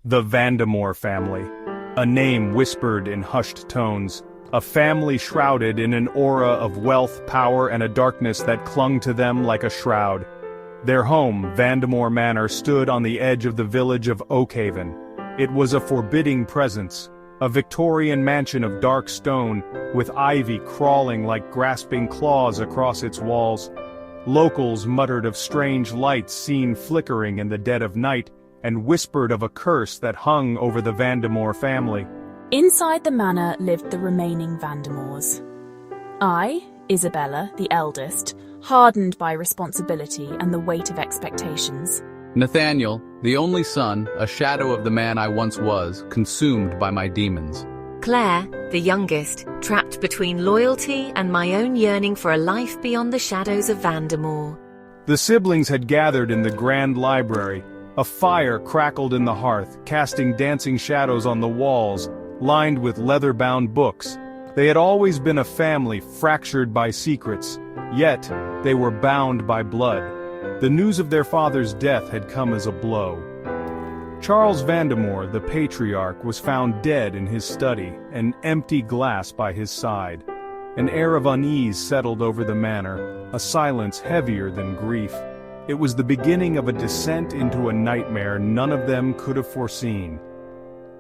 The Vandemore family. A name whispered in hushed tones. A family shrouded in an aura of wealth, power, and a darkness that clung to them like a shroud. Their home, Vandemore Manor, stood on the edge of the village of Oakhaven. It was a forbidding presence, a Victorian mansion of dark stone, with ivy crawling like grasping claws across its walls. Locals muttered of strange lights seen flickering in the dead of night, and whispered of a curse that hung over the Vandemore family. Inside the manor lived the remaining Vandemores. I, Isabella, the eldest, hardened by responsibility and the weight of expectations. Nathaniel, the only son, a shadow of the man I once was, consumed by my demons. Claire, the youngest, trapped between loyalty and my own yearning for a life beyond the shadows of Vandemore. The siblings had gathered in the grand library. A fire crackled in the hearth, casting dancing shadows on the walls, lined with leather-bound books. They had always been a family fractured by secrets, yet they were bound by blood. The news of their father's death had come as a blow. Charles Vandemore, the patriarch, was found dead in his study, an empty glass by his side. An air of unease settled over the manor, a silence heavier than grief. It was the beginning of a descent into a nightmare none of them could have foreseen.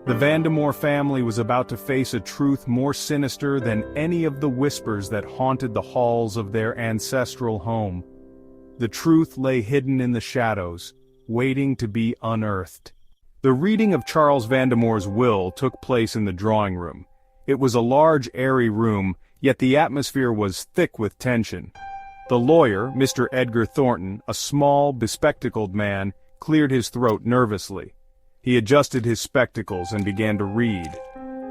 The Vandemore family was about to face a truth more sinister than any of the whispers that haunted the halls of their ancestral home. The truth lay hidden in the shadows, waiting to be unearthed. The reading of Charles Vandemore's will took place in the drawing room. It was a large, airy room, yet the atmosphere was thick with tension. The lawyer, Mr. Edgar Thornton, a small, bespectacled man, cleared his throat nervously. He adjusted his spectacles and began to read.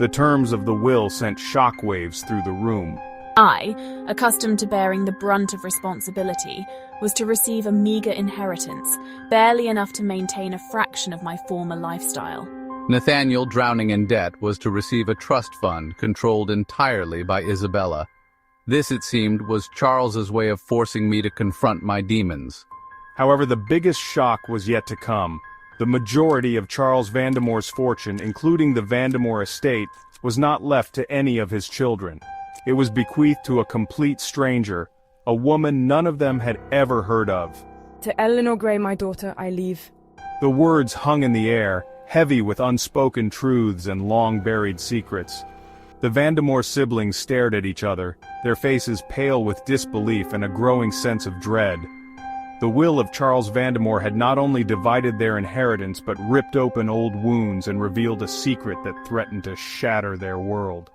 The terms of the will sent shockwaves through the room. I, accustomed to bearing the brunt of responsibility, was to receive a meager inheritance, barely enough to maintain a fraction of my former lifestyle. Nathaniel, drowning in debt, was to receive a trust fund controlled entirely by Isabella. This, it seemed, was Charles's way of forcing me to confront my demons. However, the biggest shock was yet to come. The majority of Charles Vandemore's fortune, including the Vandemore estate, was not left to any of his children. It was bequeathed to a complete stranger, a woman none of them had ever heard of. To Eleanor Gray, my daughter, I leave. The words hung in the air, heavy with unspoken truths and long-buried secrets. The Vandemore siblings stared at each other, their faces pale with disbelief and a growing sense of dread. The will of Charles Vandemore had not only divided their inheritance but ripped open old wounds and revealed a secret that threatened to shatter their world.